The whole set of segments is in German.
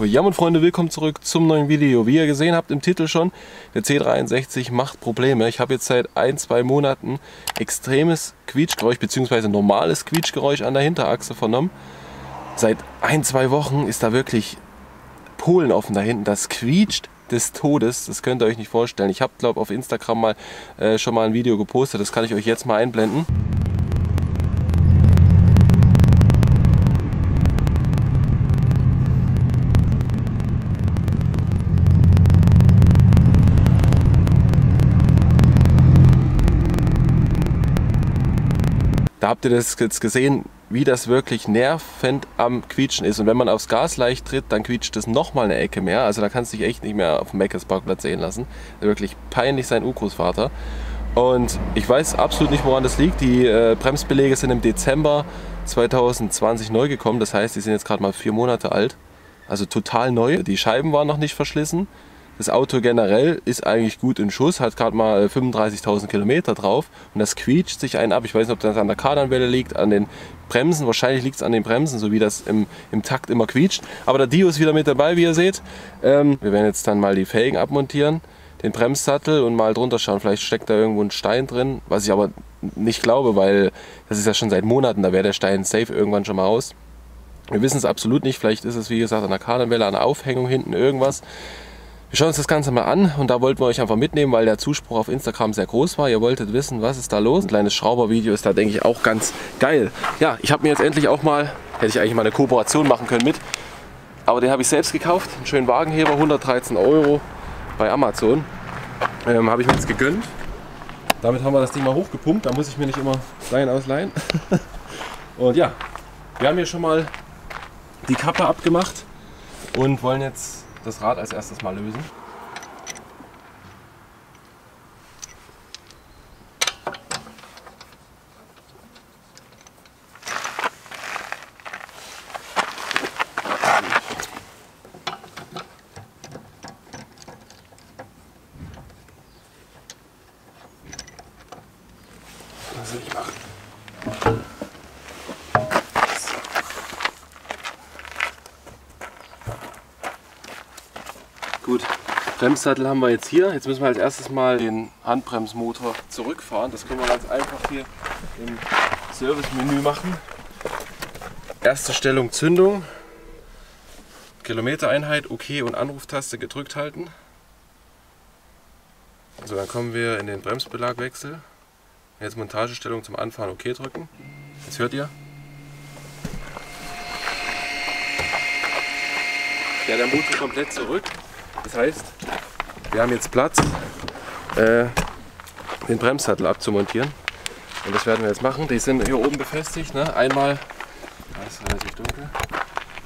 Ja, und Freunde, willkommen zurück zum neuen Video. Wie ihr gesehen habt im Titel schon, der C63 macht Probleme. Ich habe jetzt seit 1-2 Monaten extremes Quietschgeräusch bzw. normales Quietschgeräusch an der Hinterachse vernommen. Seit 1-2 Wochen ist da wirklich Polen offen da hinten. Das quietscht des Todes, das könnt ihr euch nicht vorstellen. Ich habe, glaube ich, auf Instagram mal schon mal ein Video gepostet, das kann ich euch jetzt mal einblenden. Da habt ihr das jetzt gesehen, wie das wirklich nervend am Quietschen ist. Und wenn man aufs Gas leicht tritt, dann quietscht es nochmal eine Ecke mehr. Also da kannst du dich echt nicht mehr auf dem Meckes-Parkplatz sehen lassen. Wirklich peinlich sein Urgroßvater. Und ich weiß absolut nicht, woran das liegt. Die Bremsbeläge sind im Dezember 2020 neu gekommen. Das heißt, die sind jetzt gerade mal 4 Monate alt. Also total neu. Die Scheiben waren noch nicht verschlissen. Das Auto generell ist eigentlich gut in Schuss, hat gerade mal 35.000 Kilometer drauf und das quietscht sich einen ab. Ich weiß nicht, ob das an der Kardanwelle liegt, an den Bremsen. Wahrscheinlich liegt es an den Bremsen, so wie das im Takt immer quietscht. Aber der Dio ist wieder mit dabei, wie ihr seht. Wir werden jetzt dann mal die Felgen abmontieren, den Bremssattel und mal drunter schauen. Vielleicht steckt da irgendwo ein Stein drin, was ich aber nicht glaube, weil das ist ja schon seit Monaten, da wäre der Stein safe irgendwann schon mal aus. Wir wissen es absolut nicht, vielleicht ist es wie gesagt an der Kardanwelle, an der Aufhängung hinten irgendwas. Wir schauen uns das Ganze mal an und da wollten wir euch einfach mitnehmen, weil der Zuspruch auf Instagram sehr groß war. Ihr wolltet wissen, was ist da los. Ein kleines Schraubervideo ist da, denke ich, auch ganz geil. Ja, ich habe mir jetzt endlich auch mal, hätte ich eigentlich mal eine Kooperation machen können mit, aber den habe ich selbst gekauft. Einen schönen Wagenheber, 113 € bei Amazon. Habe ich mir jetzt gegönnt. Damit haben wir das Ding mal hochgepumpt, da muss ich mir nicht immer Stein ausleihen. Und ja, wir haben hier schon mal die Kappe abgemacht und wollen jetzt das Rad als erstes mal lösen. Was soll ich machen? Gut, Bremssattel haben wir jetzt hier. Jetzt müssen wir als erstes mal den Handbremsmotor zurückfahren. Das können wir ganz einfach hier im Service-Menü machen. Erste Stellung Zündung, Kilometereinheit, OK und Anruftaste gedrückt halten. So, dann kommen wir in den Bremsbelagwechsel. Jetzt Montagestellung zum Anfahren OK drücken. Jetzt hört ihr. Ja, der Motor komplett zurück. Das heißt, wir haben jetzt Platz, den Bremssattel abzumontieren. Und das werden wir jetzt machen. Die sind hier oben befestigt. Ne? Einmal, das ist relativ dunkel.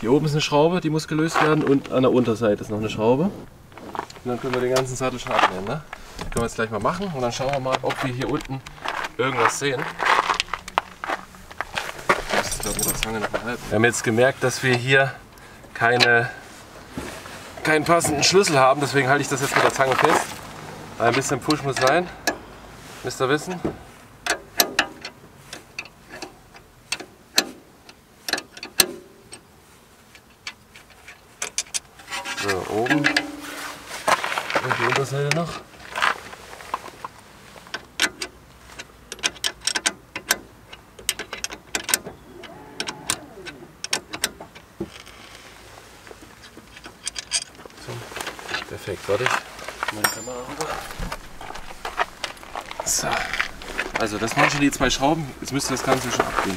Hier oben ist eine Schraube, die muss gelöst werden. Und an der Unterseite ist noch eine Schraube. Und dann können wir den ganzen Sattel schon abnehmen. Ne? Das können wir jetzt gleich mal machen. Und dann schauen wir mal, ob wir hier unten irgendwas sehen. Ich glaube, mit der Zange noch mal halb. Wir haben jetzt gemerkt, dass wir hier keinen passenden Schlüssel haben, deswegen halte ich das jetzt mit der Zange fest. Ein bisschen Push muss sein, müsst ihr wissen. So, oben und die Unterseite noch. Perfekt, warte ich. Meine Kamera rüber. So. Also das waren schon die 2 Schrauben. Jetzt müsste das Ganze schon abgehen.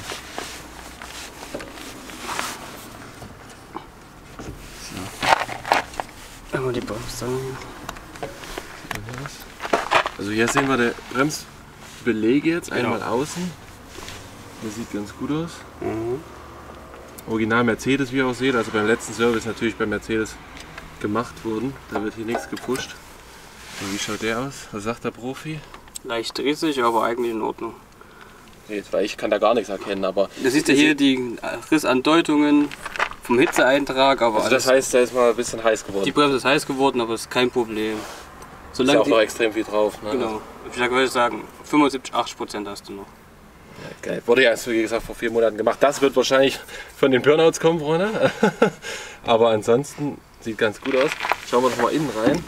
So. Einmal die Bremsstange. Also hier sehen wir die Bremsbeläge jetzt einmal außen. Das sieht ganz gut aus. Original Mercedes, wie ihr auch seht. Also beim letzten Service natürlich bei Mercedes gemacht wurden. Da wird hier nichts gepusht. Und wie schaut der aus? Was sagt der Profi? Leicht rissig, aber eigentlich in Ordnung. Jetzt, weil ich kann da gar nichts erkennen, aber... Das ist ja hier die Rissandeutungen vom Hitzeeintrag, aber also das heißt, da ist mal ein bisschen heiß geworden. Die Bremse ist heiß geworden, aber ist kein Problem. Solange ist auch noch extrem viel drauf. Ne? Genau. Ich würde sagen, 75–80% hast du noch. Ja, geil. Wurde ja, wie gesagt, vor 4 Monaten gemacht. Das wird wahrscheinlich von den Burnouts kommen, Freunde. Aber ansonsten sieht ganz gut aus. Schauen wir noch mal innen rein.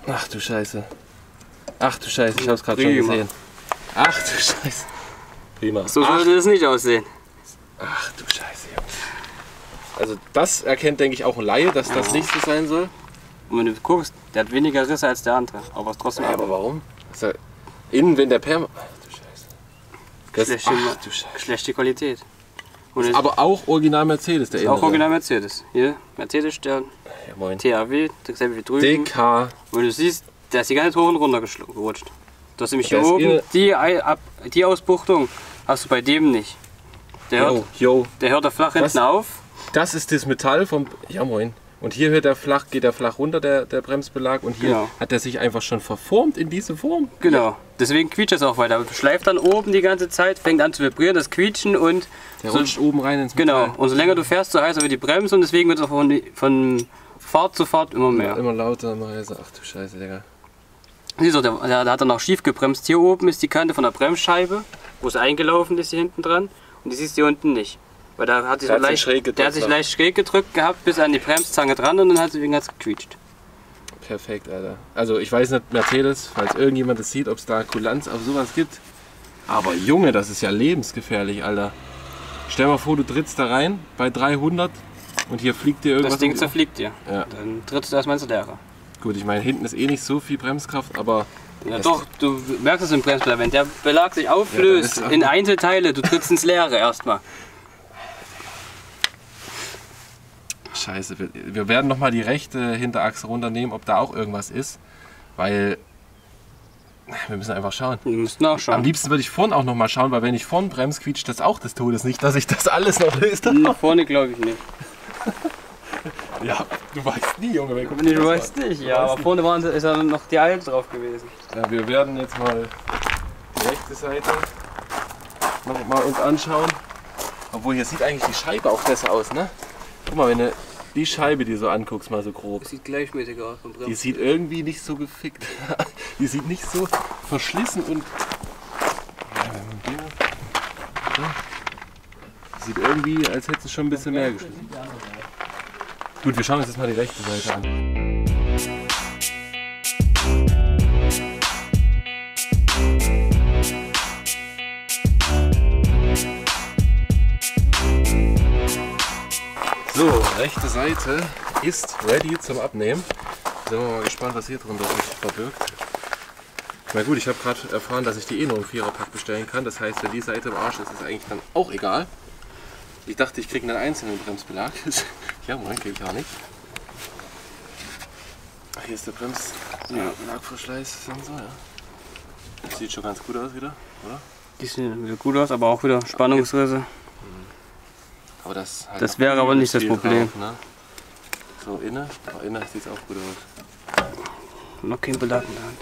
Ach du Scheiße. Ach du Scheiße, ich hab's gerade schon gesehen. Ach du Scheiße. Prima. So sollte es nicht aussehen. Ach du Scheiße, Junge. Also das erkennt, denke ich, auch ein Laie, dass das nicht so sein soll. Und wenn du guckst, der hat weniger Risse als der andere. Aber es trotzdem. Ja, aber warum? Also innen, wenn der Perm... Ach du Scheiße. Ach du Scheiße. Schlechte Qualität. Und Aber auch Original Mercedes, der Auch Original Mercedes. Hier, Mercedes-Stern, Ja, moin. THW, dasselbe wie drüben. DK. Und du siehst, der ist die ganze Zeit hoch und runter gerutscht. Du hast nämlich hier Das ist oben die Ausbuchtung hast du bei dem nicht. Der hört da flach hinten auf. Das ist das Metall vom... Ja, moin. Und hier geht er flach runter, der Bremsbelag. Und hier hat er sich einfach schon verformt in diese Form. Genau. Deswegen quietscht es auch weiter. Schleift dann oben die ganze Zeit, fängt an zu vibrieren, das Quietschen und... Der rutscht oben rein ins Metall. Genau. Und so länger du fährst, so heißer wird die Bremse und deswegen wird es auch von Fahrt zu Fahrt immer mehr. Ja, immer lauter, immer heißer. Ach du Scheiße, Digga. Siehst du, der hat dann auch schief gebremst. Hier oben ist die Kante von der Bremsscheibe, wo es eingelaufen ist hier hinten dran. Und die siehst du hier unten nicht. Weil da hat sich der hat sich leicht schräg gedrückt gehabt, bis an die Bremszange dran und dann hat sie wegen ganz gequietscht. Perfekt, Alter. Also ich weiß nicht, Mercedes, falls irgendjemand das sieht, ob es da Kulanz auf sowas gibt. Aber Junge, das ist ja lebensgefährlich, Alter. Stell mal vor, du trittst da rein bei 300 und hier fliegt dir irgendwas. Das Ding zerfliegt dir. Ja. Dann trittst du erstmal ins Leere. Gut, ich meine, hinten ist eh nicht so viel Bremskraft, aber... Ja doch, du merkst es im Bremsbelag, wenn der Belag sich auflöst in Einzelteile, du trittst ins Leere erstmal. Scheiße, wir werden noch mal die rechte Hinterachse runternehmen, ob da auch irgendwas ist, weil wir müssen einfach schauen. Wir müssen nachschauen. Am liebsten würde ich vorne auch noch mal schauen, weil wenn ich vorne bremse, quietscht das auch des Todes. Nicht, dass ich das alles noch löse. Nach vorne glaube ich nicht. Ja, du weißt nie, Junge. Nee, du weißt nicht, ja, aber vorne ist ja noch die alte drauf gewesen. Ja, wir werden jetzt mal die rechte Seite noch mal uns anschauen. Obwohl, hier sieht eigentlich die Scheibe auch besser aus, ne? Guck mal, wenn du die Scheibe dir so anguckst, mal so grob. Das sieht gleichmäßiger aus vom Bremsen. Die sieht irgendwie nicht so gefickt. Die sieht nicht so verschlissen und... Die sieht irgendwie, als hätte es schon ein bisschen mehr geschliffen. Gut, wir schauen uns jetzt mal die rechte Seite an. So, rechte Seite ist ready zum Abnehmen. Sind wir mal gespannt, was hier drunter sich verbirgt. Na gut, ich habe gerade erfahren, dass ich die eh nur im 4er-Pack bestellen kann. Das heißt, wenn die Seite im Arsch ist, ist eigentlich dann auch egal. Ich dachte, ich kriege einen einzelnen Bremsbelag. Ja, moin, kriege ich auch nicht. Hier ist der Bremsbelagverschleißsensor. Ja. Das sieht schon ganz gut aus wieder, oder? Die sehen wieder gut aus, aber auch wieder Spannungsrisse. Aber das wäre aber nicht das Problem. Drauf, ne? So, innen sieht es auch gut aus. Noch kein Belag in der Hand.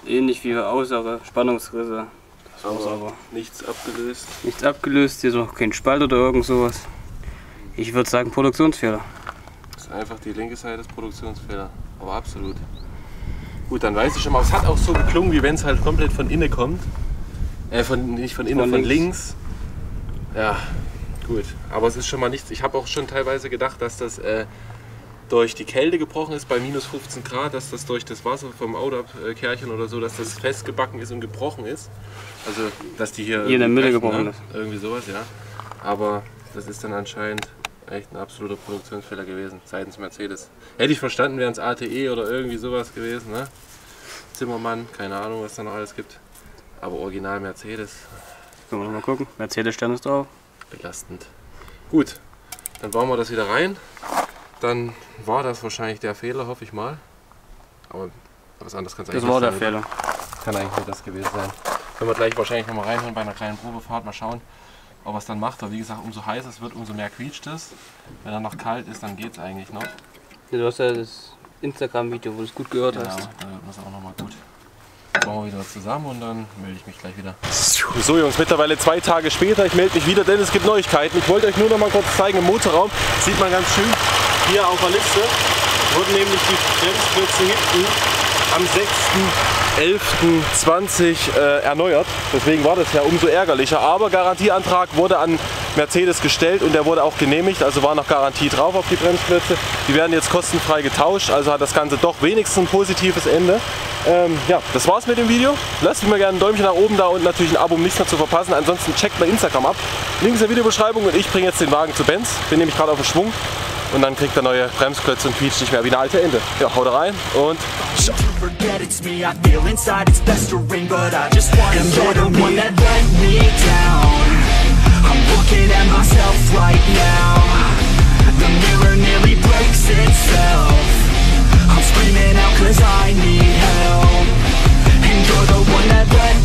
Ähnlich wie äußere Spannungsrisse. Aber nichts abgelöst. Nichts abgelöst, hier ist noch kein Spalt oder irgend sowas. Ich würde sagen Produktionsfehler. Das ist einfach die linke Seite des Produktionsfehler. Aber absolut. Gut, dann weiß ich schon mal, es hat auch so geklungen, wie wenn es halt komplett von innen kommt. Nicht von innen, von links. Ja, gut. Aber es ist schon mal nichts. Ich habe auch schon teilweise gedacht, dass das durch die Kälte gebrochen ist bei minus 15 Grad, dass das durch das Wasser vom Auto-Kärchen oder so, dass das festgebacken ist und gebrochen ist. Also, dass die hier in der Mitte gebrochen ist. Irgendwie sowas, ja. Aber das ist dann anscheinend echt ein absoluter Produktionsfehler gewesen, seitens Mercedes. Hätte ich verstanden, wären es ATE oder irgendwie sowas gewesen, ne? Zimmermann, keine Ahnung, was da noch alles gibt. Aber original Mercedes. Können wir noch mal gucken. Mercedes-Stern ist drauf. Belastend. Gut, dann bauen wir das wieder rein. Dann war das wahrscheinlich der Fehler, hoffe ich mal. Aber was anderes kann es eigentlich nicht sein. Das war der Fehler. Fehler. Kann eigentlich nur das gewesen sein. Können wir gleich wahrscheinlich noch mal reinhören bei einer kleinen Probefahrt. Mal schauen, ob er es dann macht. Aber wie gesagt, umso heißer es wird, umso mehr quietscht es. Wenn er noch kalt ist, dann geht es eigentlich noch. Ja, du hast ja das Instagram-Video, wo du es gut gehört hast. Da wird es auch noch mal gut. Bauen wir wieder zusammen und dann melde ich mich gleich wieder. So Jungs, mittlerweile 2 Tage später, ich melde mich wieder, denn es gibt Neuigkeiten. Ich wollte euch nur noch mal kurz zeigen, im Motorraum sieht man ganz schön hier auf der Liste, wurden nämlich die Bremsklötze hinten am 6. 11.20 erneuert. Deswegen war das ja umso ärgerlicher. Aber Garantieantrag wurde an Mercedes gestellt und der wurde auch genehmigt. Also war noch Garantie drauf auf die Bremsklötze. Die werden jetzt kostenfrei getauscht. Also hat das Ganze doch wenigstens ein positives Ende. Ja, das war's mit dem Video. Lasst mir gerne ein Däumchen nach oben da und natürlich ein Abo, um nichts mehr zu verpassen. Ansonsten checkt mal Instagram ab. Link in der Videobeschreibung und ich bringe jetzt den Wagen zu Benz. Bin nämlich gerade auf dem Schwung. Und dann kriegt er neue Bremsklötze und quietscht nicht mehr wie eine alte Ente. Ja, haut rein und ciao. I'm screaming out 'cause I need help, and you're the one that let